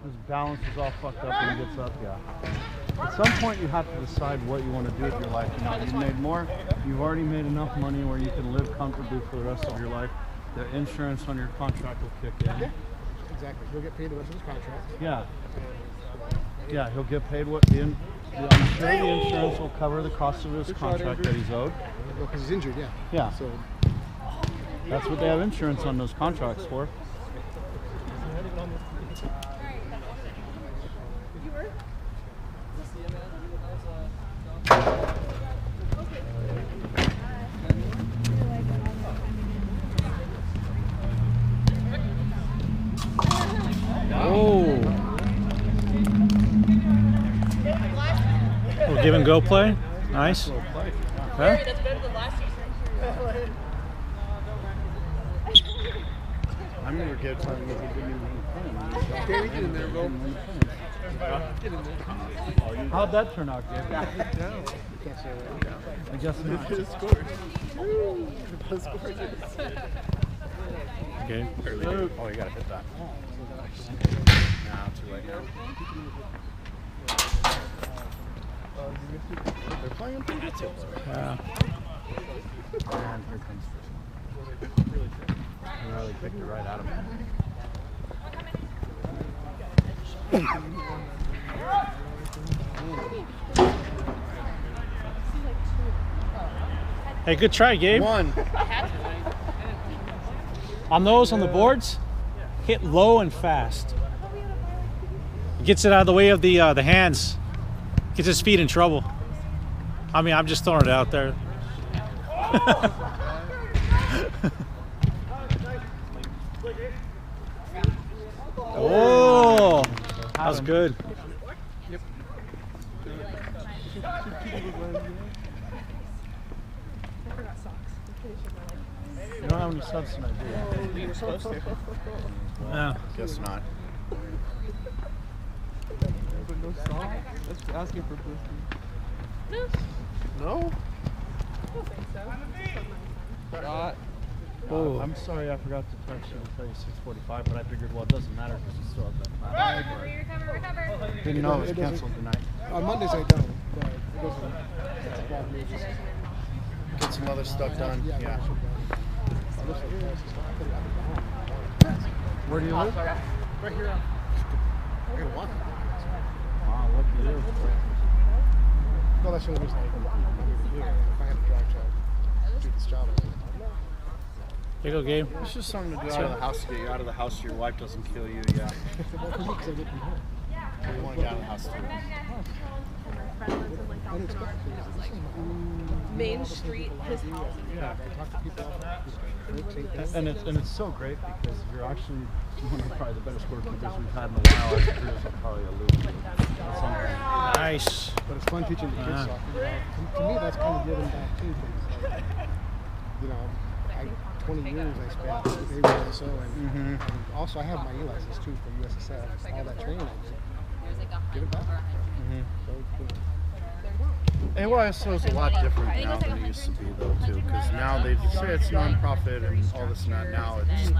his balance is all fucked up when he gets up, yeah. At some point you have to decide what you want to do with your life. You know, you've made more, you've already made enough money where you can live comfortably for the rest of your life. The insurance on your contract will kick in. Yeah, exactly. He'll get paid the rest of his contract. Yeah. Yeah, he'll get paid what I'm sure the insurance will cover the cost of his contract that he's owed. Well, because he's injured, yeah. Yeah. So that's what they have insurance on those contracts for. Oh. Little give and go play. Nice. Okay. I remember Gabe telling me he didn't even win. Gary, get in there, bro. Get in there. How'd that turn out, Gabe? No. You can't say that. I guess not. The scores. The scores. Okay. Oh, you gotta hit that. Nah, too late now. They're playing pretty good so far. Yeah. And here comes Tristan. He really picked it right out of him. Hey, good try, Gabe. One. On those on the boards, hit low and fast. Gets it out of the way of the hands. Gets his feet in trouble. I mean, I'm just throwing it out there. Oh, that was good. Yep. You don't have any subs tonight, do you? You're supposed to. Yeah. Guess not. But no song? That's asking for publicity. No? God. Oh, I'm sorry I forgot to text you and tell you 6:45, but I figured, well, it doesn't matter because you still have that class. Didn't know it was canceled tonight. On Mondays I don't, but it doesn't bother me. Just Get some other stuff done. Yeah. Where do you live? Right here. I gotta walk. Wow, look at you. No, that's the only reason I need to do it. If I had to drive to do this job, I would. There you go, Gabe. It's just something to do out of the house to get you out of the house so your wife doesn't kill you. Yeah. Well, for me, because I get from home. You want to get out of the house too. I didn't expect it. Main Street, his house. Yeah, I talk to people all the And it's so great because you're actually one of probably the better scorekeepers we've had in a while. As careers will probably allude to. Nice. But it's fun teaching the kids soccer. To me, that's kind of giving back too. Like, you know, 20 years I spent at AYSO, and also I have my E license too for USSF. All that training I did. Give it back. So cool. AYSO is a lot different now than it used to be, though, too, because now they say it's non-profit and all this and that. Now it's,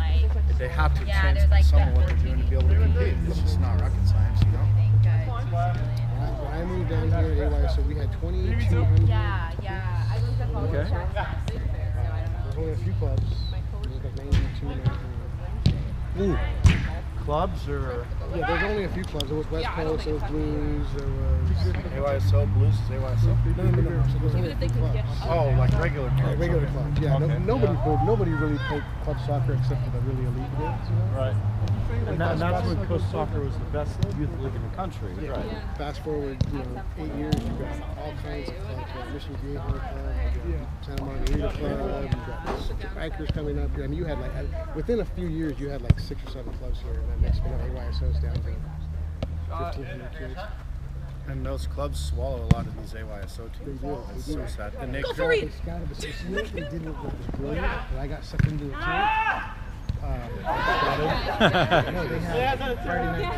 they have to change some of what they're doing to be able to compete. It's just not rocket science, you know? When I moved down here at AYSO, we had 2,200. I moved up all Okay. There's only a few clubs. There's like 92, 93. Ooh. Clubs or? Yeah, there's only a few clubs. There was West Coast, there was Blues, there was... AYSO, Blues is AYSO? No. So there's only a few clubs. Oh, like regular clubs. Yeah, regular okay. clubs. Yeah, Okay. Nobody really played club soccer except for the really elite kids, you know? Right. And that's when Coast Soccer was the best youth league in the country. Yeah. Right. Fast forward, 8 years, you've got all kinds of clubs. You've got Mission Viejo Club, you've got Santa Margarita Club, you've got the Bikers coming up here. I mean, you had within a few years, you had 6 or 7 clubs here, and then next thing AYSO's down to 1,500 kids. And those clubs swallow a lot of these AYSO teams. It's so sad. And they Go for it! They scouted the you know what they did what was brilliant, but I got sucked into it too. No, they had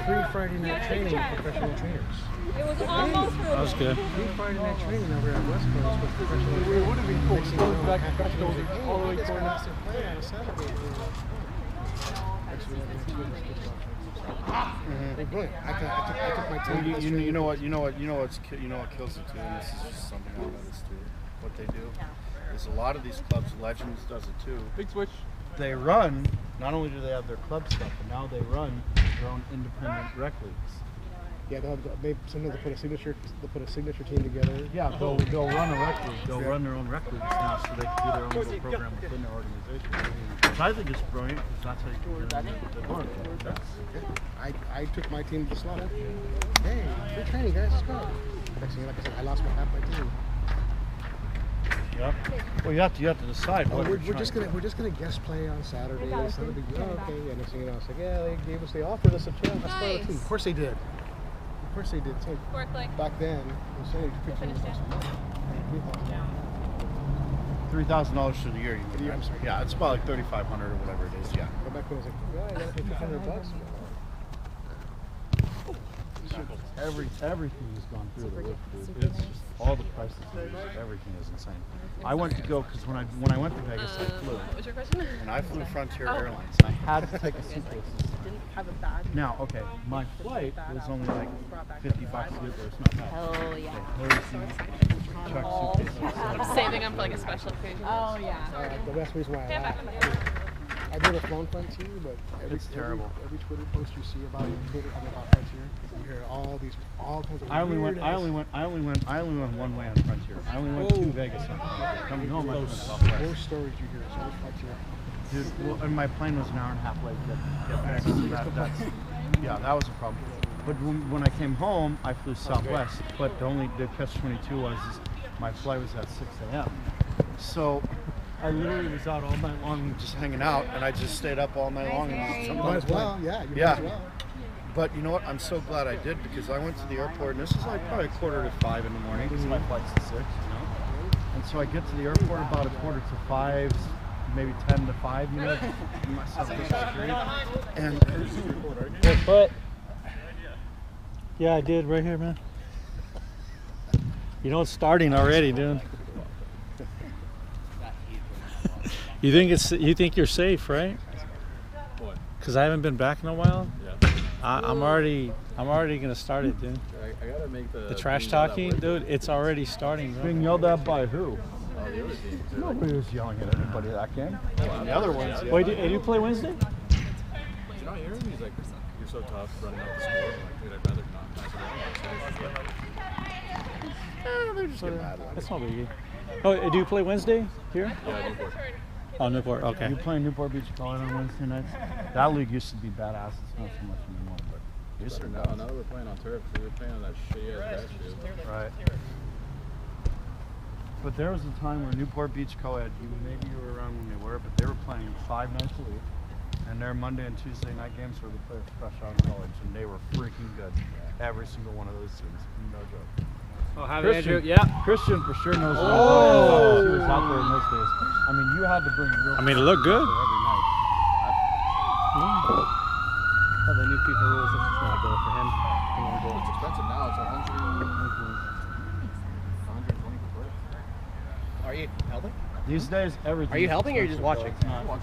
free Friday night training with professional trainers. It was almost That was good. Free Friday night training over at West Coast with professional trainers. It would have been cool. Back all the way to Saturday. They're brilliant. I took my team. You know what kills it too, and this is just something I noticed too. What they do is a lot of these clubs, Legends does it too. Big switch. They run. Not only do they have their club stuff, but now they run their own independent rec leagues. Yeah, sometimes they put a signature team together. Yeah, they'll run a rec league. They'll run their own rec leagues now, so they can do their own little program within their organization. Which I think is brilliant, because that's how you can get them to learn. I took my team to the slaughter. Hey, free training, guys, let's go. Next thing, like I said, I lost half my team. Yep. Well, you have to decide. Oh, we're just gonna guest play on Saturday. It's not a big deal. Okay. And next thing you know, it's like, yeah, they offered us a chance. Let's play a team. Of course they did. Of course they did. So back then, it was only $3,000 for the year. I'm sorry. Yeah, it's about like $3,500 or whatever it is. Yeah. But back then, it was like, yeah, I got to pay $500. Everything has gone through the roof, dude. It's all the prices. Everything is insane. I went to go because when I went to Vegas, I flew. What was your question? And I flew Frontier Airlines. I had to take a suitcase. Didn't have a bad. Now, okay, my flight was only like $50 to get there. It's not bad. Hell yeah. Check suitcases. I'm saving them for like a special occasion. Oh yeah. The best reason why I laughed. I've never flown Frontier, but It's terrible. Every Twitter post you see about Frontier, you hear all kinds of. I only went one way on Frontier. I only went to Vegas. Coming home, I went Southwest. Most stories you hear is always Frontier. Dude, well, and my plane was an hour and a half late to get back. So yeah, that was a problem. But when I came home, I flew Southwest. But the catch-22 was my flight was at 6 a.m. So I literally was out all night long just hanging out, and I just stayed up all night long and just jumped on Might the as plane. well, yeah. You might Yeah. as well. But you know what? I'm so glad I did, because I went to the airport, and this is like probably 4:45 in the morning, because my flight's at 6, you know? And so I get to the airport about 4:45, maybe 10 to 5, you know? Myself to security. And Foot. Yeah, I did right here, man. You know it's starting already, dude. You think you're safe, right? What? Because I haven't been back in a while. Yeah. I'm already gonna start it, dude. I gotta make The trash talking, dude. It's already starting. Bro. being yelled at by who? Oh, the other team. Too. Nobody was yelling at anybody that game. The other ones, yeah. Wait, do you play Wednesday? Did you not hear him? He's like, you're so tough running out the score. I'm like, dude, I'd rather not pass it around. They're just getting mad. That's not big. Oh, do you play Wednesday here? Yeah, Newport. Oh, Newport. Okay. You play Newport Beach College on Wednesday nights? That league used to be badass. It's not so much anymore, but it used to be Now badass. that we're playing on turf, we were playing on that shitty ass grass field. Right. But there was a time where Newport Beach Coed, maybe you were around when they were, but they were playing 5 nights a week. And their Monday and Tuesday night games were the players fresh out of college, and they were freaking good. Every single one of those teams, no joke. Oh, hi, Christian, Andrew. Yeah. Christian for sure knows. Oh! He was out there in those days. I mean, you had to bring real. I mean, it looked good. Every night. Oh, the new FIFA rules. This is not a goal for him. It's expensive now. It's 120 per player. Are you helping? These days, everything. Are you is helping or are you just expensive, watching? though.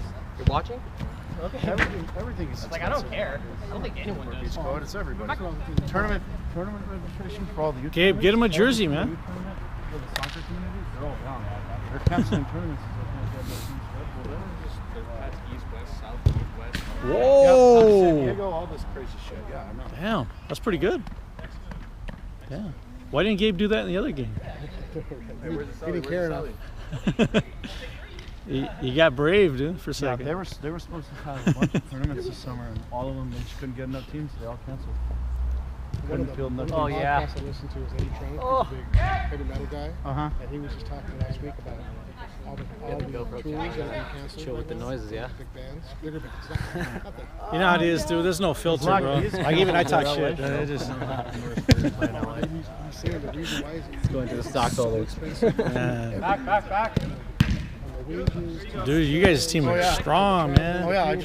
It's not. You're watching? Everything is. It's like I don't care. I don't think anyone Newport does. Beach Coed, it's everybody. Tournament registration for all the youth. Gabe, get him a jersey, man. Youth tournament for the soccer community, they're all down. They're canceling tournaments. There's paths east, west, south, north, west. San Whoa! Diego, all this crazy shit. Yeah, I know. Damn, that's pretty good. Damn. Why didn't Gabe do that in the other game? Hey, where's the He didn't care enough. You got brave, dude, for a Yeah, second. they were supposed to have a bunch of tournaments this summer, and all of them they just couldn't get enough teams. They all canceled. Couldn't field enough Oh, teams. yeah. Podcast I listened to is Eddie Trunk, who's a big heavy metal guy, Uh-huh. and he was just talking last week about all the tours that are canceled. Chill with the noises, yeah. Big bands, bigger bands. Nothing. You know how it is, dude. There's no filter, bro. Like even I talk shit. It just, He's saying the reason why is it's Going to the stockholders. expensive. Back. And the wages. dude, you guys' team Oh, are yeah. strong, man. Oh yeah, I Damn.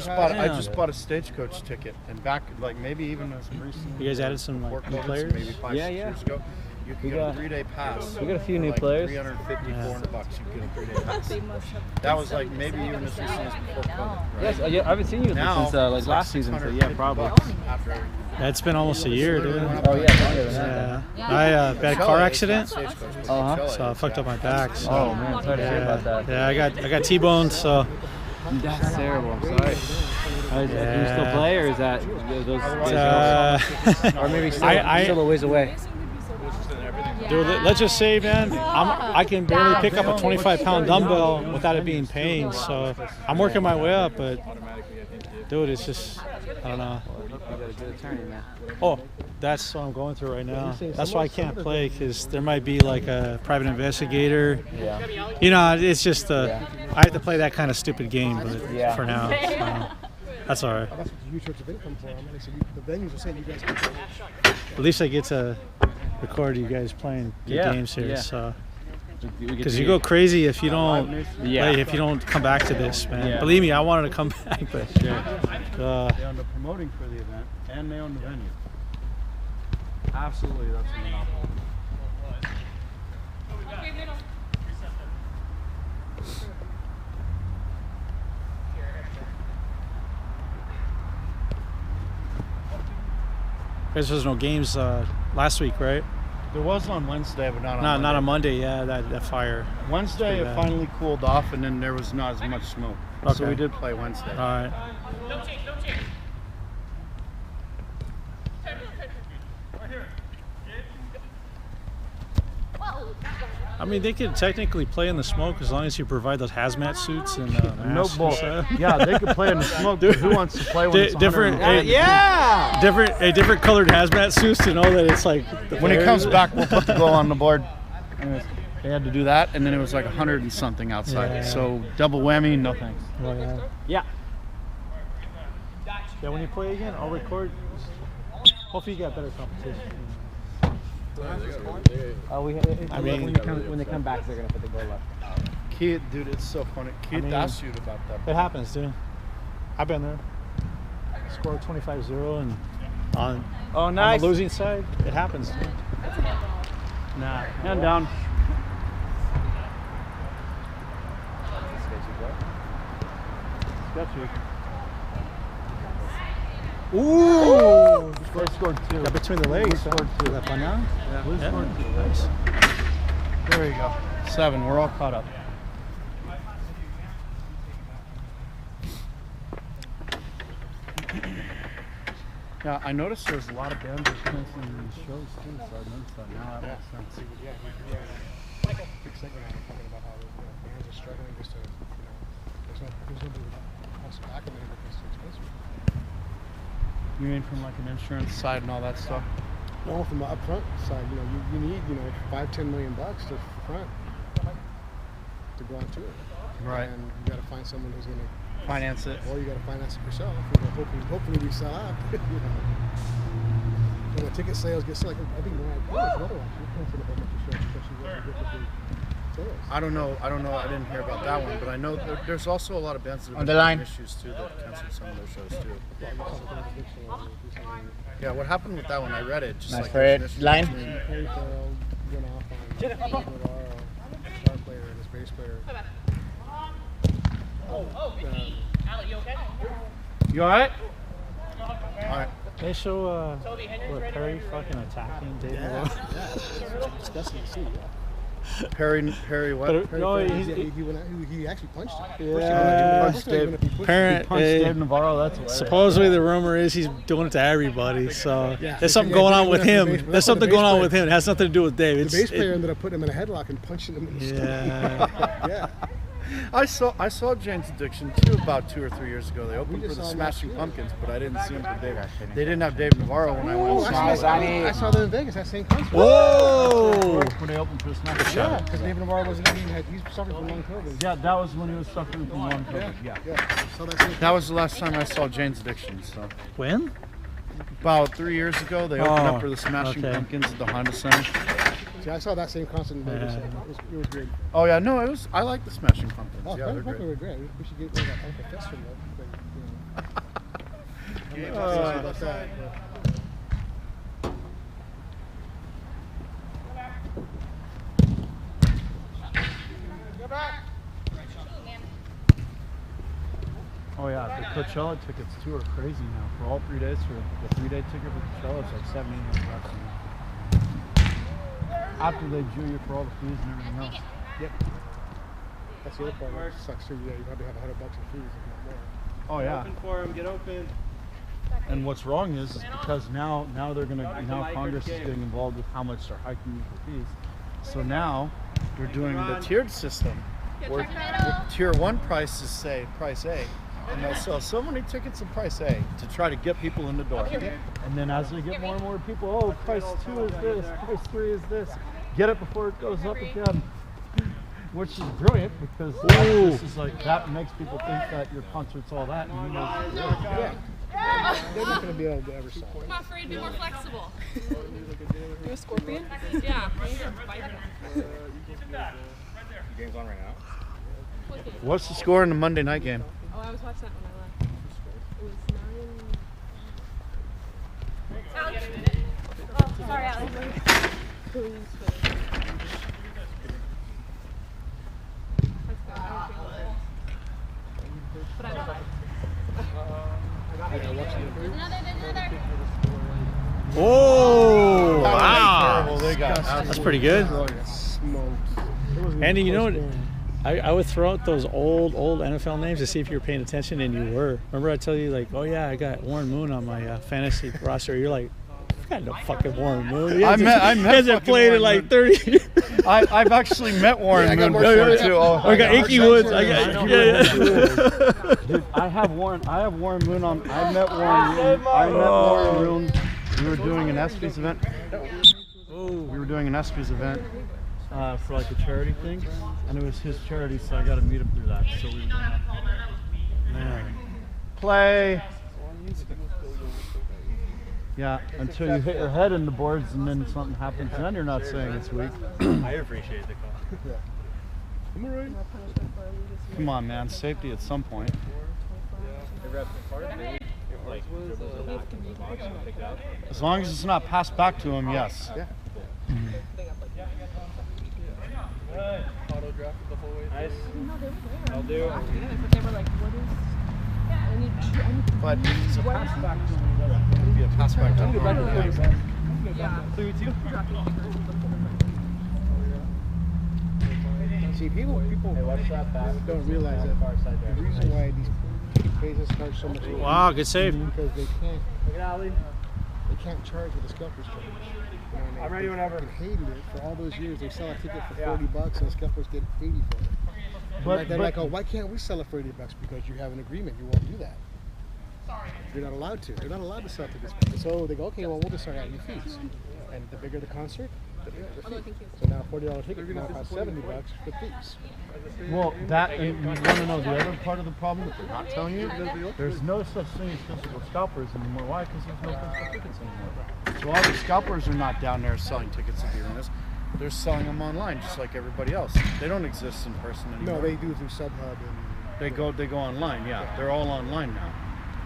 just bought a stagecoach ticket, and back like maybe even as recently. You guys added some before like, new COVID, players? maybe 5 Yeah, 6 yeah. years ago. You could get a 3-day pass. we got a few new like players. $350, $400. You get a 3-day pass. They must have. That was like maybe even as recent as before COVID. Right? Yes, I haven't seen you Now, since it's last season. So yeah, $650 probably. After everything. Yeah, it's been almost a year, dude. Oh yeah, longer than that. Yeah. I had a car accident, Uh-huh. so I fucked up my back. So. Oh man, sorry to hear about that. Yeah, I got T-boned, so. That's terrible. I'm sorry. Do you still play, or is that or maybe still, still a ways away? Dude, let's just say, man, I can barely pick up a 25-pound dumbbell without it being pain. So I'm working my way up, but dude, it's just, I don't know. Oh, that's what I'm going through right now. That's why I can't play, because there might be like a private investigator. Yeah. You know, it's just I have to play that kind of stupid game, but for now, that's all right. That's what the huge sorts of income for. I mean, so the venues are saying you guys can play. At least I get to record you guys playing good games here. So. Because you go crazy if you don't if you don't come back to this, man. Yeah. Believe me, I wanted to come back, but They own the promoting for the event, and they own the venue. Absolutely, that's a monopoly. Because there's no games last week, right? There was on Wednesday, but not on Not Monday. on Monday. Yeah, that fire. Wednesday, it bad. finally cooled off, and then there was not as much smoke. So Okay. we did play Wednesday. All right. I mean, they could technically play in the smoke as long as you provide those hazmat suits and No masks. bull. Yeah, they could play in the smoke, dude. Who wants to play when it's Different, 100? different colored hazmat suits to know that it's like When it comes back, we'll put the goal on the board. Anyways, they had to do that, and then it was like 100 and something outside. Yeah. So double whammy, no thanks. Well, yeah. Yeah. Yeah, when you play again, I'll record. Hopefully, you got better competition. I mean, when they come back, they're gonna put the goal up. Kid, dude, it's so funny. Kid mean, asked you about that. It happens, dude. I've been there. Score 25-0 and on the losing side, it happens, dude. Nah, hand down. Sketchy. Ooh! They scored 2. Yeah, between the legs. We scored 2. La Pana? We Yeah. scored 2. Nice. There you go. 7. We're all caught up. Yeah, I noticed there's a lot of bands that are canceling these shows too, so I noticed that now. That makes sense. Big segment on talking about how bands are struggling just to, there's nobody that wants to back them anymore because it's too expensive. You mean from like an insurance side and all that stuff? No, from the upfront side, you need, $5-10 million to front to go on tour. Right. And you got to find someone who's going to, Finance it. or you got to finance it yourself. Hopefully we sell out. When the ticket sales get like I think another one. We canceled a whole bunch of shows because she wasn't good with the sales. I don't know. I didn't hear about that one, but I know there's also a lot of bands that have On been the having line. issues too that canceled some of their shows too. Yeah, you saw the contradiction of it. Yeah, what happened with that one? I read it. Just Nice like for there's it. an issue Line. between- Perry Farrell went off on Navarro, star player and his bass player. You all right? All right. They show what Perry fucking attacking David. Yeah, it's disgusting to see. Yeah. Perry what? But Perry no, Farrell, he actually punched him. Yeah. Punched Dave. Parent, Navarro. That's hilarious. supposedly the rumor is he's doing it to everybody. So Yeah. there's something Yeah, going he on with went after the him. bass- There's something the going bass on player. with him. It has nothing to do with Dave. The bass player ended up putting him in a headlock and punching him in the stomach. Yeah. Yeah. I saw Jane's Addiction too about 2 or 3 years ago. They opened for just the saw him Smashing last year. Pumpkins, but I didn't see him for Dave. They didn't have Dave Navarro when I went. Oh, and I saw it. I saw them in Vegas, that same concert. Whoa! When they opened for the Smashing Yeah, Pumpkins. because David Navarro wasn't even, he's suffering from long COVID. Yeah, that was when he was suffering from long COVID. Yeah. Yeah, so that same That was the last time I saw Jane's Addiction. So When? about 3 years ago, they opened Oh, up for the Smashing okay. Pumpkins at the Honda Center. See, I saw that same concert in Vegas. Yeah. And it was great. Oh yeah, no, it was. I like the Smashing Pumpkins. Oh, Yeah, Frank they're Buckley great. were great. We should get rid of that Uncle Fester look. I'm not crazy about that. Coachella tickets too are crazy now. For all 3 days, for the 3-day ticket for Coachella, it's like $1,700 now. After they Jew you for all the fees and everything else. Yep. That's the other part that sucks too. Yeah, you probably have $100 in fees, if not more. Oh yeah. Open for him. Get open. And what's wrong is because now Congress is getting involved with how much they're hiking the fees. So now they're doing the tiered system, where tier 1 prices say price A, and they'll sell so many tickets in price A to try to get people in the door. And then as they get more and more people, oh, price 2 is this, price 3 is this, get it before it goes up again. Which is brilliant because this is like that makes people think that your concert's all that. And Yeah. They're not going to be able to ever solve it. I'm afraid to be more flexible. You a scorpion? Yeah. Game's on right now. What's the score in the Monday night game? Oh, I was watching that when I left. It was 9. Oh, sorry, Alex. But I don't. Oh, wow. They got That's pretty good. Smoked. Andy, you know what? I would throw out those old NFL names to see if you were paying attention, and you were. Remember I tell you, like, oh yeah, I got Warren Moon on my fantasy roster. You're like, I got no fucking Warren Moon. I met He hasn't played in like 30 years. I've actually met Warren Moon before too. Oh, I got Inky Woods. I got Dude, I have Warren Moon on. I met Warren Moon. We were doing an ESPYs event. We were doing an ESPYs event for like a charity thing, and it was his charity, so I got to meet him through that. So we were doing that. Man. Play. Yeah, until you hit your head in the boards and then something happens, and then you're not saying it's weak. I appreciate the call. Come on, man. Safety at some point. As long as it's not passed back to him, yes. Yeah. Auto drafted the whole way. Nice. I'll do. But they were like, what is... I need But it's a pass back to him. It would be a pass back to him. Yeah. See, people don't realize that the reason why these phases charge so much. Wow, good save. Because they can't charge what the scalpers charge. I'm ready whenever. They hated it for all those years. They sell a ticket for $40 and the scalpers get 80 for it. But they're like, oh, why can't we sell it for $80? Because you have an agreement. You won't do that. You're not allowed to. They're not allowed to sell tickets. So they go, okay, well, we'll just start adding fees. And the bigger the concert, the bigger the fee. So now $40 ticket now costs $70 for fees. Well, that, and you want to know the other part of the problem that they're not telling you? There's no such thing as physical scalpers anymore. Why? Because there's no physical tickets anymore. So all the scalpers are not down there selling tickets at the arenas. They're selling them online, just like everybody else. They don't exist in person anymore. No, they do through SubHub and They go online, yeah. They're all online now,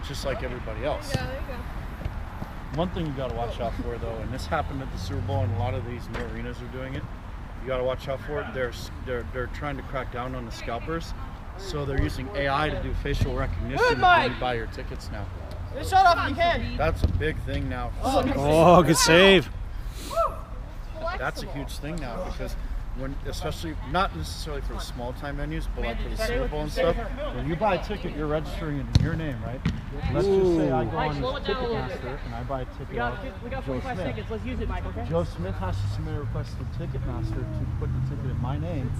just like everybody else. Yeah, there you go. One thing you got to watch out for, though, and this happened at the Super Bowl, and a lot of these new arenas are doing it. You got to watch out for it. They're trying to crack down on the scalpers, so they're using AI to do facial recognition when you buy your tickets now. Shut up if you can. That's a big thing now. Oh, good save. That's a huge thing now because especially not necessarily for the small time venues, but like for the Super Bowl and stuff. When you buy a ticket, you're registering it in your name, right? Let's just say I go on Ticketmaster and I buy a ticket off Joe Smith. Let's use it, Mike, okay? Joe Smith has to submit a request to Ticketmaster to put the ticket in my name.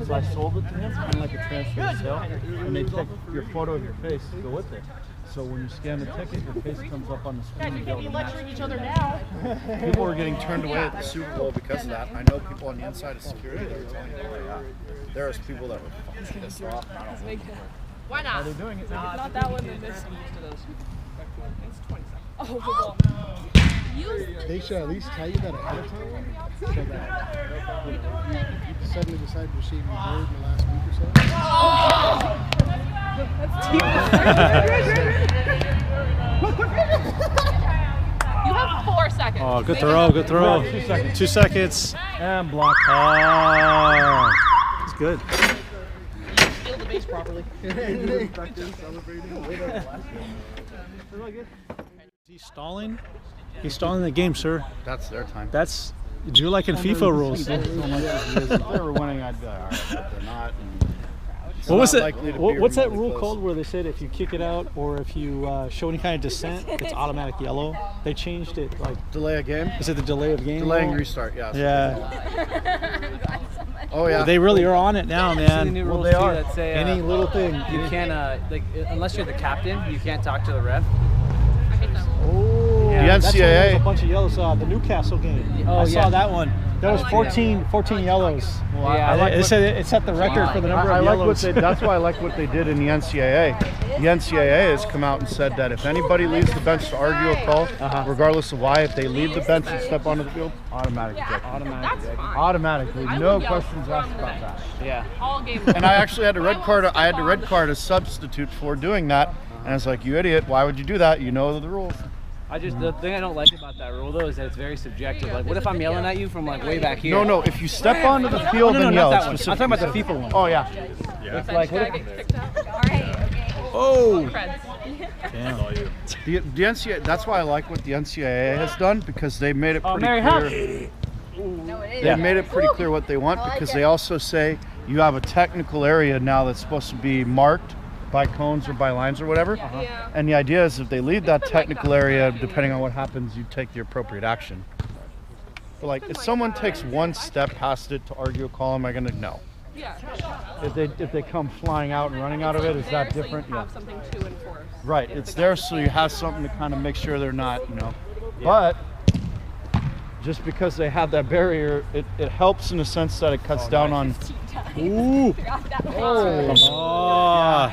So I sold it to him, kind of like a transfer sale, and they take your photo of your face to go with it. So when you scan the ticket, your face comes up on the screen. You can't be lecturing each other now. People are getting turned away at the Super Bowl because of that. I know people on the inside of security that are telling me, there's people that were fucking pissed off. I don't know. Why How not? they doing it? Not that one, then this one. It's 20 seconds. Oh, they should at least tell you that ahead of time, so that you suddenly decide to receive your word in the last week or so. You have 4 seconds. Oh, good throw, good throw. 2 seconds. 2 seconds. And block. Oh, it's good. Steal the base problem. properly. He's stalling. He's stalling the game, sir. That's their time. That's you're like in FIFA rules. So much as it is. If they were winning, I'd be like, all right, but they're not. And it's What was not it? likely to be What's that remotely rule close. called where they said if you kick it out or if you show any kind of dissent, it's automatic yellow? They changed it. Like, Delay a game? is it the delay of game? Delaying rule? restart, yeah. Yeah. Oh, yeah. They really are on it now, See the man. new Well, rules they too are. that say Any little thing. you can't like unless you're the captain, you can't talk to the ref. Oh, Yeah. that's why there was NCAA. a bunch of yellows. The Newcastle game. Oh, I yeah. saw that one. There was 14 yellows. Well, Yeah, I like it what- said it set the record for the number I of like what yellows. they, that's why I like what they did in the NCAA. The NCAA has come out and said that if anybody leaves the bench to argue a call, regardless of why, if they leave the bench and step onto the field, automatic ejection. That's fine. Automatically, I no would yell questions for asked them about then. that. Yeah. All game. And I actually had to red card. I had to red card a substitute for doing that. And I was like, "You idiot! Why would you do that? You know the rules." The thing I don't like about that rule though is that it's very subjective. Like, what if I'm yelling at you from like way back here? No. If you step onto the field no, and not yell, that it's one. I'm specific. talking about the FIFA one. Oh yeah. It's like, what if, Kicked out. Oh, Friends. damn. The NCAA. That's why I like what the NCAA has done because they made it pretty Mary clear. They made it pretty clear what they want because they also say you have a technical area now that's supposed to be marked by cones or by lines or whatever. Yeah. And the idea is if they leave that technical area, depending on what happens, you take the appropriate action. But like, if someone takes one step past it to argue a call, am I gonna know? Yeah. If they come flying out and running out of it, is that So different? you have something to enforce. Right. It's there so you have something to kind of make sure they're not, But just because they have that barrier, it helps in the sense that it cuts down on. Ooh. Oh.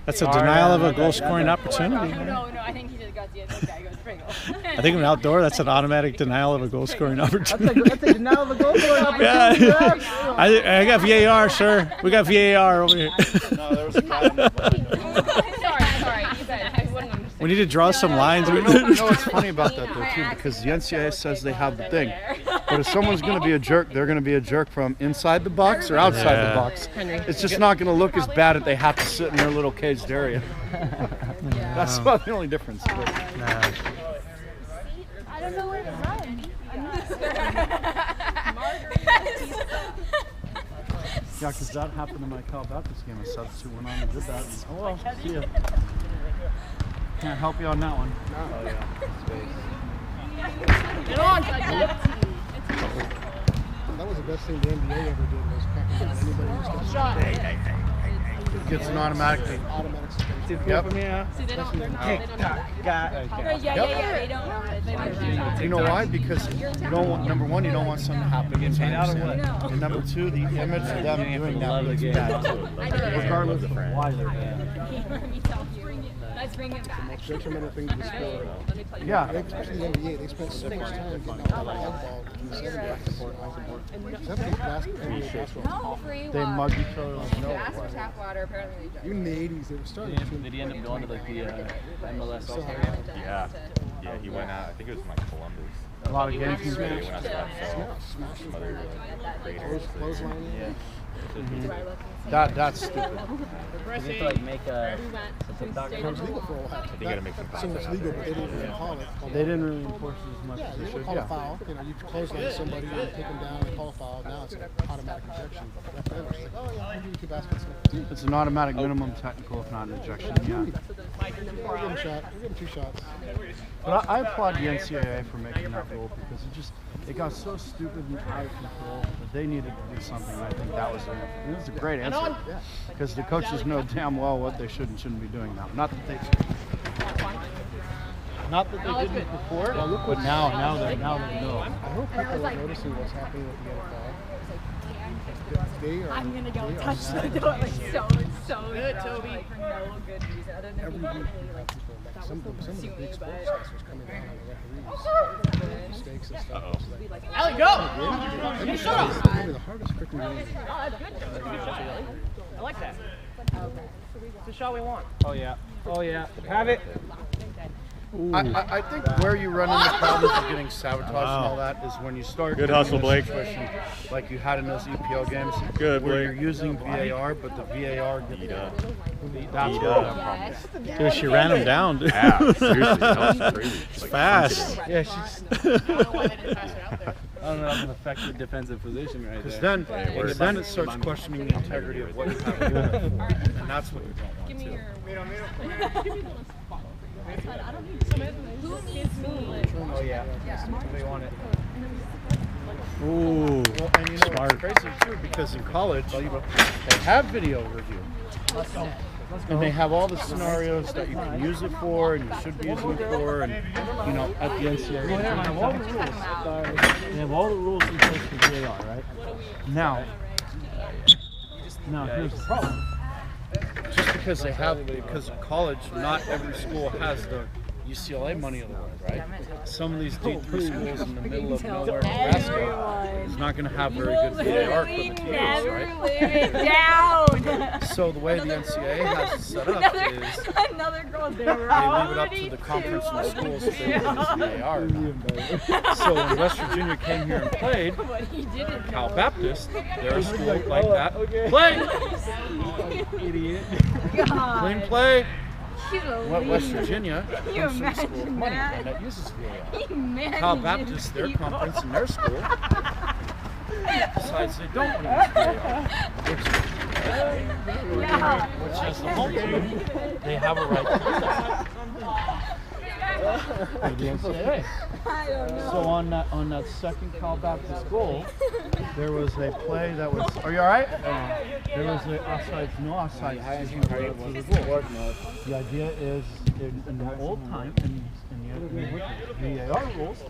That's a denial of a goal scoring opportunity. No, I think he just got the other guy goes Pringle. I think an outdoor, that's an automatic denial of a goal scoring opportunity. that's a denial of a goal scoring opportunity. Yeah. I got VAR, sir. We got VAR over here. No, there was a guy in the sorry. You guys, I wouldn't understand. We need to draw some lines. You know what's funny about that though too, because the NCAA says they have the thing, but if someone's going to be a jerk, they're going to be a jerk from inside the box or outside the box. It's just not going to look as bad if they have to sit in their little caged area. That's about the only difference. I don't know where to run. Yeah, because that happened in my Cal Baptist game. A substitute went on and did that. And, oh well, see ya. Can't help you on that one. Oh yeah. Get on, That was the best thing the NBA ever did was cracking down anybody who steps Gets an automatic. automatic suspension. Yep. See, they don't. They don't. You know why? Because you don't want, number one, you don't want something to happen. Getting paid out or what? And number two, the image of them doing that looks bad too. Regardless of why they're doing it. Let's bring it back. Most detrimental thing to the sport. Yeah. Especially the NBA, they spent so much time getting out of football in the 70s. 70s basketball. They mug each other like no. Ask for tap water. Apparently, they Even in the 80s, they were starting to. Did he end up going to like the MLS Still All-Star have game? Yeah. Yeah, he went out. I think it was in like Columbus. A lot of games. Yeah, he went out to that show. Some other creators. Clothesline. Yeah. That's stupid. Did they like make a TikTok It was legal for a while. They gotta make some So much content legal, out but they didn't really call it. They didn't really enforce it as much Yeah, as they they would should. call a Yeah. foul. You clothesline somebody and take them down and call a foul. Now it's an automatic ejection. It's like, oh yeah, I'll give you 2 baskets. It's an automatic minimum technical, if not an ejection. Yeah. We'll give them a shot. We'll give them 2 shots. But I applaud the NCAA for making that rule because it got so stupid and out of control that they needed to do something. I think that was it was a great answer. Because the coaches know damn well what they should and shouldn't be doing now. Not that they didn't before, but now they know. I hope people are noticing what's happening with the NFL. They are. I'm gonna go they are touch the mad. door. So good, Toby. Like, for no good reason other than Every people week, really like people, like some of the pursuing big it, but sportscasters coming down on the referees, mistakes and stuff. It's like, Allie, go! maybe shut up. Maybe the hardest freaking game. I like that. It's the shot we want. Oh yeah. Oh yeah. Have it. I think where you run into problems of getting sabotaged and all that is when you start. Good getting hustle, in a Blake. situation like you had in those EPL games. Good, where Blake. you're using VAR, but the VAR gets That's Dude, she ran him down, dude. Yeah, seriously, that was crazy. It's fast. Yeah, she's. I don't know if it's an effective defensive position right Because there. then it starts questioning the integrity of what you have to do it for, and that's what you don't want to. Oh yeah. They want it. Ooh. Well, and you know it's crazy too because in college they have video review. And they have all the scenarios that you can use it for and you should be using it for, and you know at the NCAA they have all the rules. They have all the rules in place for VAR, right? Now here's the problem. Just because of college, not every school has the UCLA money of the world, right? Some of these D3 schools in the middle of nowhere, Nebraska, is not going to have very good VAR equipment to use, right? Live it down. So the way the NCAA has it set up is Another girl they leave it up to the conference and the schools if they want to use VAR or not. So when West Virginia came here and played, Cal Baptist, they're a school like that. Play! Idiot. Clean play! What West Virginia comes from a school of money and that uses VAR. Cal Baptist, their conference and their school, decides they don't want to use VAR, which is the home team. They have a right to do that. The NCAA. So on that second Cal Baptist goal, there was a play that was. Are you all right? There was a offsides, no offsides. The idea is in the old time, in the VAR rules,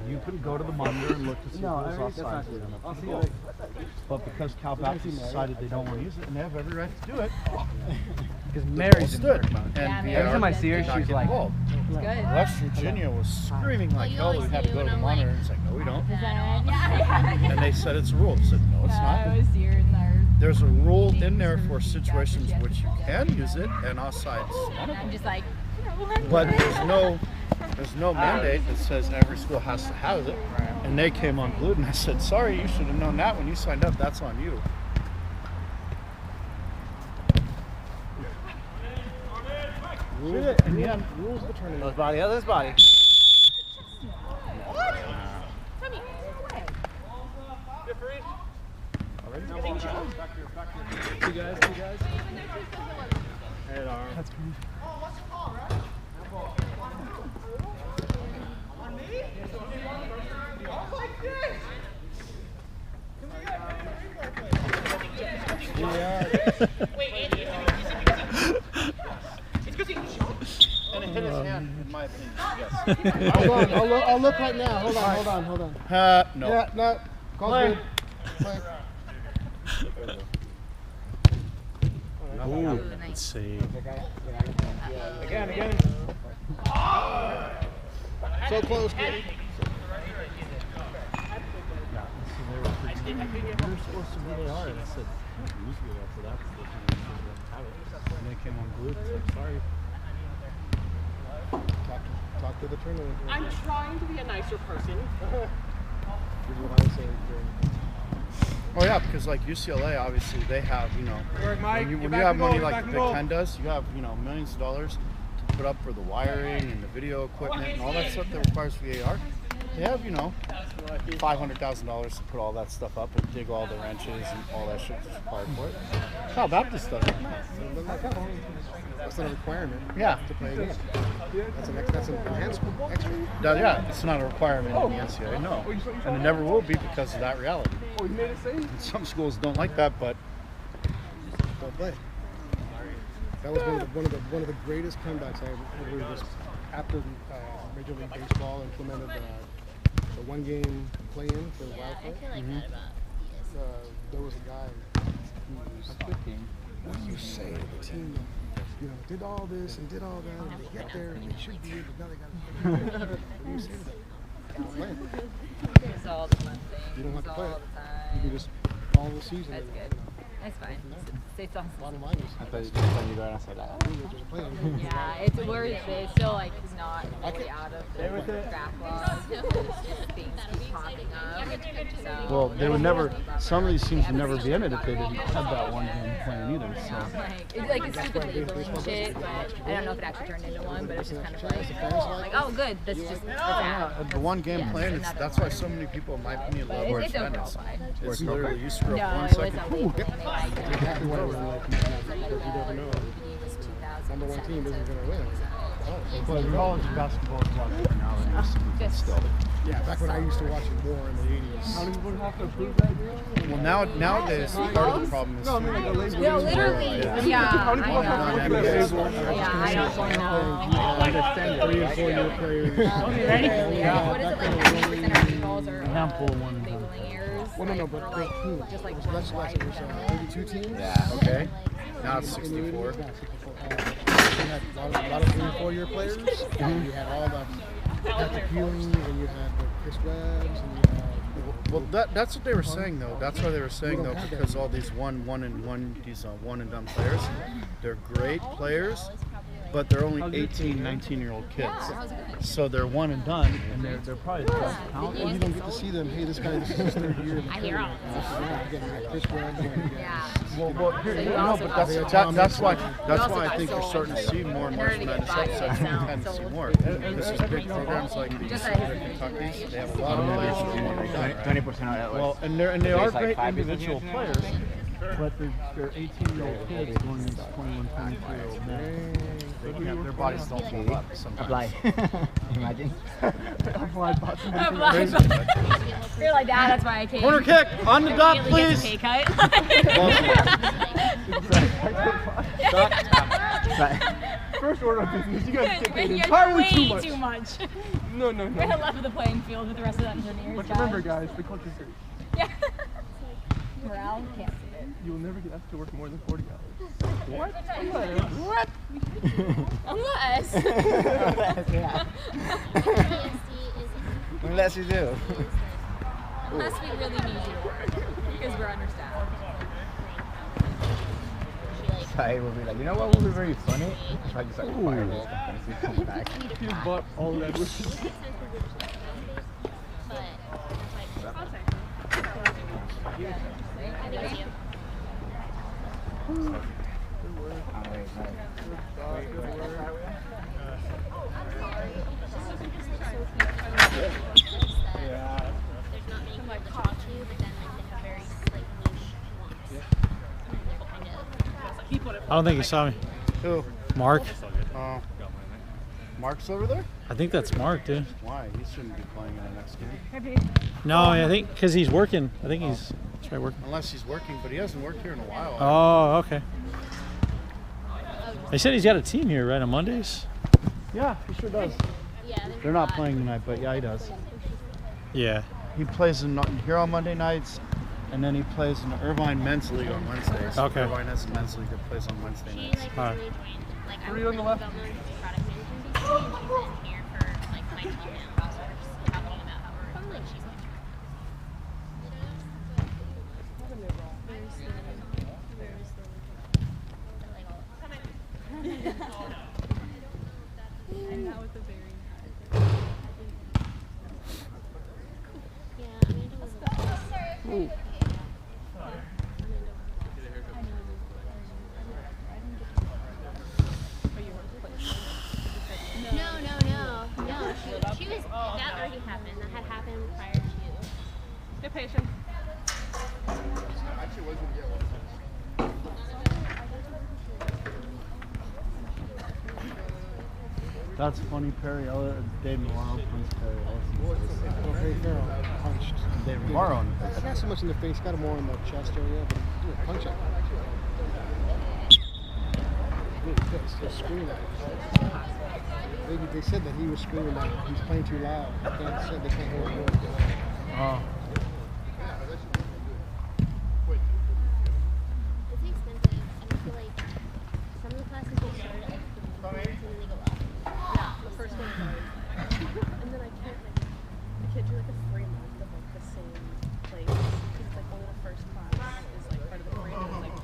you could go to the monitor and look to see if it was offsides. But because Cal Baptist decided they don't want to use it, and they have every right to do it, Because Mary's stood. And Every VAR time I see her, did not she's get like, involved. West Virginia was screaming like hell that we had to go to the monitor, and it's like, no, we don't. And they said it's a rule. I said, no, it's not. There's a rule in there for situations which you can use it, and offsides is one of them. I'm just like, But there's no mandate that says every school has to have it. And they came unglued, and I said, sorry, you should have known that when you signed up. That's on you. And yeah, rules of the tournament. This body, this body. Two guys. That's crazy. And it hit his hand, in my opinion, yes. Hold on, I'll look right now. Hold on. No. Yeah, no. Call good. Play. Ooh, let's see. Again. So close, kid. You're supposed to be VAR, and I said, usually after that position, have it. And they came unglued, it's like, sorry. Talk to the tournament. I'm trying to be a nicer person. This is what I say. Oh yeah, because like UCLA, obviously they have, you know, when you have money like the Big Ten does, you have, you know, millions of dollars to put up for the wiring and the video equipment and all that stuff that requires VAR. They have, you know, $500,000 to put all that stuff up and dig all the wrenches and all that shit that's required for it. Cal Baptist doesn't. That's not a requirement. Yeah. To play against. That's an enhancement. Extra. Yeah, it's not a requirement in the NCAA, no. And it never will be because of that reality. And some schools don't like that, but Don't play. That was one of the greatest comebacks I ever heard was after Major League Baseball implemented the one-game play-in for the Wild Card. There was a guy who was what do you say to the team that, you know, did all this and did all that, and they get there and they should be here, but now they got to play. What do you say to that? Don't play. it's all the fun things. You don't have to play all it. the time. You can just all the season. That's good. It's fine. It's awesome. Bottom line is, I thought you just when you go around and say that. just playing. Yeah, it's still like not really out of the backlog. It's just things keep popping up. So, Well, they would never. Some of these teams would never be in it if they didn't have that one game plan either. So. it's stupid labeling shit, but I don't know if it actually turned into one. But it's just kind of like oh, good. That's just The one game plan. It's, that's why so many people, in my opinion, love March it's overall Madness. fine. It's literally you screw up No, 1 it was second. a labeling. They liked it. Exactly what I was like, because you never know. It was 2000. Number one team isn't going to win. But college basketball is a lot different now than it used to be. Just Yeah, back when I used to watch it more in the 80s. How many would have to approve that? Well, nowadays part of the problem is. No, I mean like a label. no, literally. Yeah, How many people have to approve that label? I don't know. Like 3 and 4 year players. What is it like? 90% of females are handful of one. labeling errors. Well, no, but like, teams. just like It was less wide it was 32 teams. Yeah. Okay. Now it's In the 64. 80s, yeah, 64. You had a lot of 3 and 4 year players. You had all the Patrick Ewings, and you had the Chris Webbs, and you had. Well, that's what they were saying though. That's why they were saying though, because all these one and done players, they're great players, but they're only 18, 19-year-old kids. So they're one and done, and they're probably the best talent. Well, you don't get to see them. Hey, this guy, this is his 3rd year. I hear all You get Chris Webbs. Yeah. Well, here, So you no, also but got that's why also I think got you're starting to sold. see more In March order to get Madness by, episodes. it's You tend to see sold. more. This is big programs like the Just Kentucky's. They have a lot of players who are one and done. 20% of that was. Well, and they are It's like great 5 individual business players, units. but they're 18-year-old kids going into 21, 22-year-old men. They can't, their bodies don't hold up sometimes. Apply. Imagine. You're like that. That's why I came. Corner kick on the dot, Immediately please. gets a pay cut. First order of business, you guys get paid You're entirely way too much. too much. No, no, We're gonna no. level the playing field with the rest of the engineers. But remember, guys, the culture's great. Yeah. Morale can't see it. You will never get asked to work more than 40 hours. What? Unless. Yeah. Unless you do. Unless we really need you to work. Because we're understaffed. So I will be like, you know what would be very funny? If I just like fire this company to come back. You bought all that with I don't think he saw me. Who? Mark. Mark's over there? I think that's Mark, dude. Why? He shouldn't be playing in the next game. No, I think because he's working. I think he's probably working. Unless he's working, but he hasn't worked here in a while. Oh, okay. They said he's got a team here, right, on Mondays? Yeah, he sure does. They're not playing tonight, but yeah, he does. Yeah. He plays here on Monday nights, and then he plays in the Irvine Men's League on Wednesdays. Okay. Irvine has a men's league that plays on Wednesday nights. All right. Are you on the left? No. She was. That already happened. That had happened prior to you. Be patient. That's funny, Perry Elliott. Dave Navarro punched Perry Elliott. Well, Harry Farrell punched. Dave Navarro in the face. Not so much in the face, got him more in the chest area, but he did a punch at him. Really pissed. He was screaming at him. They said that he was screaming that he's playing too loud. They said they can't hear him. Oh. It's expensive, and I feel like some of the classes they start at like the beginning and then they go up. Yeah, the first one is always like, and then I can't do like a 3 month of like the same place because like only the first class is like part of the program. Like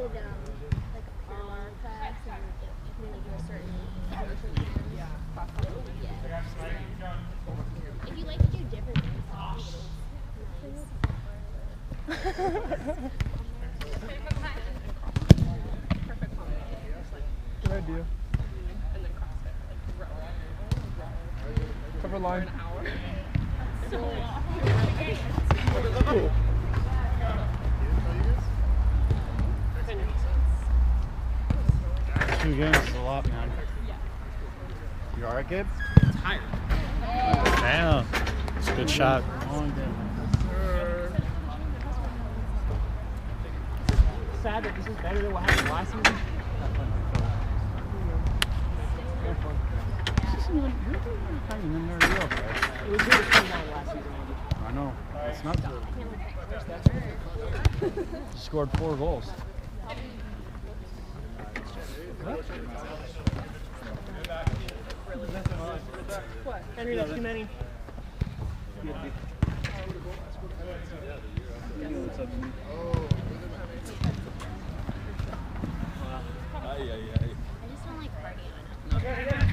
did like our class and it can only do a certain portion. Yeah. If you like to do different things, Good idea. Cover line. Cool. 2 games is a lot, man. You alright, Gabe? Damn. It's a good shot. Sad that this is better than what happened last season. It was good to come down last season. I know. It's not good. Scored 4 goals. What? Henry, that's too many. I just don't like cardio enough.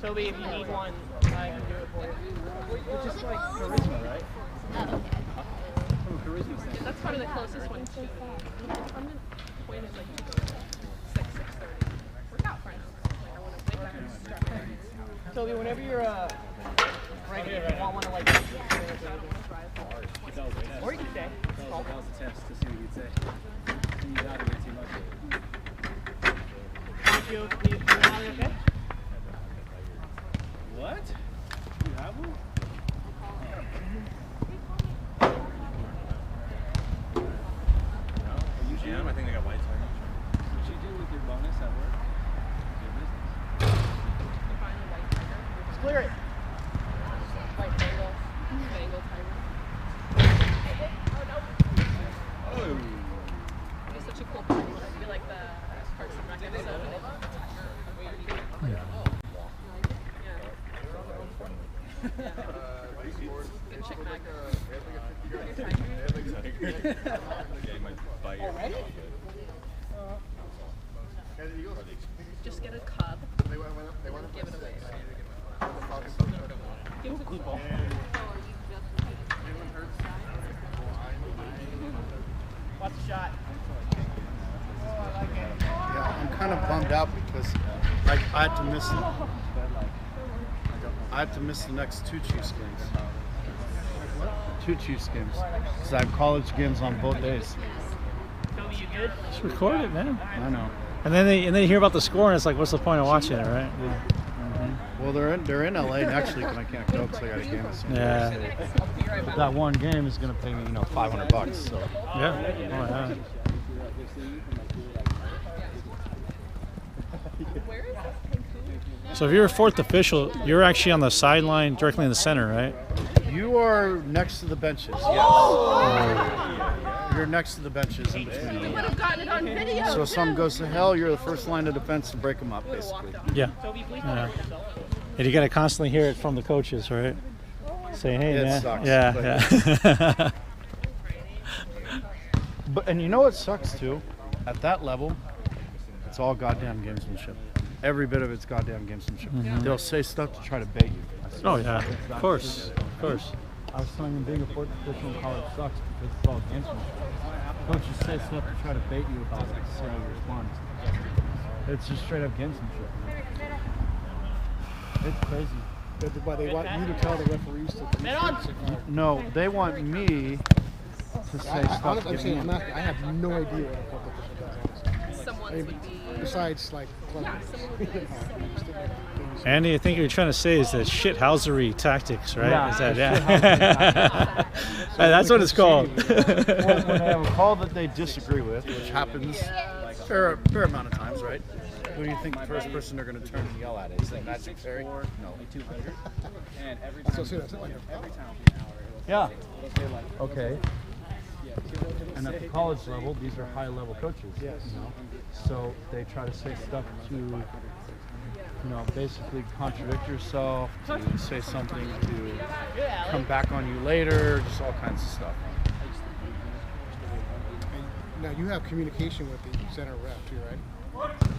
Toby, if you need one, I can do it for you. It's just like charisma, right? Oh, okay. From a charisma standpoint. That's probably the closest one to. Point is like 6:30. Work out for now. Like I want to wake up and start. Toby, whenever you're ready, if you want one to like. Or you can stay. That was a test to see what you'd say. You got it way too much. Thank you. You okay? What? You have one? Usually I think they got white tires. What you do with your bonus at work? Your business. Just clear it. White Bengal. Bengal tiger. Oh. It's such a cool party. I feel like the Parks and Rec episode. Good chick mag. Yeah, you might buy your Just get a cub. Give it away. Give it to people. Watch the shot. Yeah, I'm kind of bummed out because like I had to miss the next 2 Chiefs games. 2 Chiefs games because I have college games on both days. Toby, you good? Just record it, man. I know. And then they hear about the score and it's like, what's the point of watching it, right? Well, they're in LA next week and I can't go because I got a game at San Yeah. Diego State. But that one game is gonna pay me, $500. So Yeah. Oh, yeah. So if you're a 4th official, you're actually on the sideline directly in the center, right? you are next to the benches. Yes. You're next to the benches in between. We would have gotten it on video. So if something goes to hell, you're the first line of defense to break them up, basically. Yeah. Yeah. And you got to constantly hear it from the coaches, right? Saying, hey, It man. sucks, Yeah. And you know what sucks too? At that level, it's all goddamn gamesmanship. Every bit of it's goddamn gamesmanship. Mhm. They'll say stuff to try to bait you. Oh, yeah. Of course. Of course. I was telling you being a fourth official in college sucks because it's all gamesmanship. Coaches say stuff to try to bait you about it, see how you respond. It's just straight up gamesmanship. It's crazy. But they want you to tell the referees to. No, they want me to say stuff. Honestly, I'm to saying, me. I have no idea what a fourth official does. Someone's Maybe, would be. besides, like, Andy, I think what you're trying to say is that shithousery tactics, right? Yeah, Is that, shithousery That's what it's called. when they have a call that they disagree with, which happens a fair amount of times, right? Who do you think the first person they're going to turn and yell at is? Like Magic Fairy? No. 200. And every So, time, that's like every time will be an hour. Yeah. It'll say like, Okay. yeah, And at the college level, these are high-level coaches. Yes. You know? So they try to say stuff to, basically contradict yourself, to say something to come back on you later, just all kinds of stuff. Now you have communication with the center rep too, right?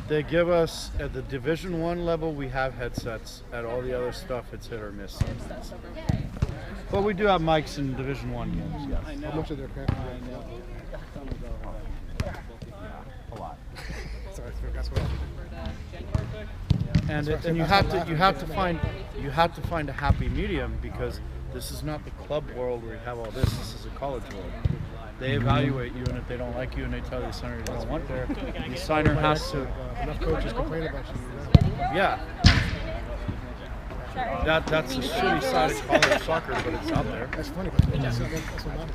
They give us at the Division I level. We have headsets. At all the other stuff, it's hit or miss sometimes. But we do have mics in Division I games. Yes. How much of their craft? A lot. Sorry, that's what. And you have to find a happy medium, because this is not the club world where you have all this. This is a college world. They evaluate you, and if they don't like you and they tell the center you don't want there, the signer has to. Enough coaches complain about you. Yeah. That's a shitty side of college soccer, but it's out there. That's funny. That's what matters.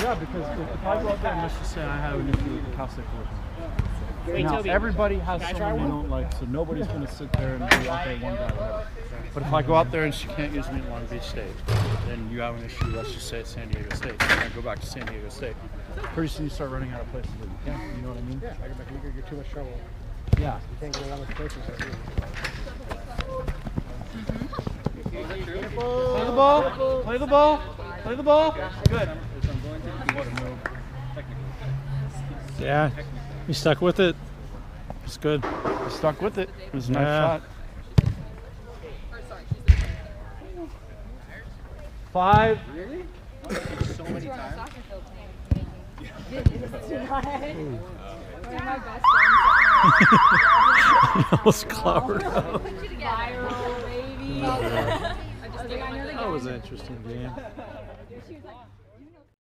Yeah, because if I go out there and let's just say I have an issue with the Catholic religion. Now, everybody has someone they don't like, so nobody's going to sit there and be out there one guy, whatever. But if I go out there and she can't use me at Long Beach State, then you have an issue, let's just say it's San Diego State. And I go back to San Diego State. Pretty soon you start running out of places that you can't, you know what I mean? Yeah, you get too much trouble. Yeah. You can't go around with the coaches. Play the ball. Play the ball. Play the ball. Good. Yeah. You stuck with it. It's good. You stuck with it. It was a nice shot. 5. Really? So many times. One of my best friends. Almost clobbered up. Viral, baby. That was an interesting game.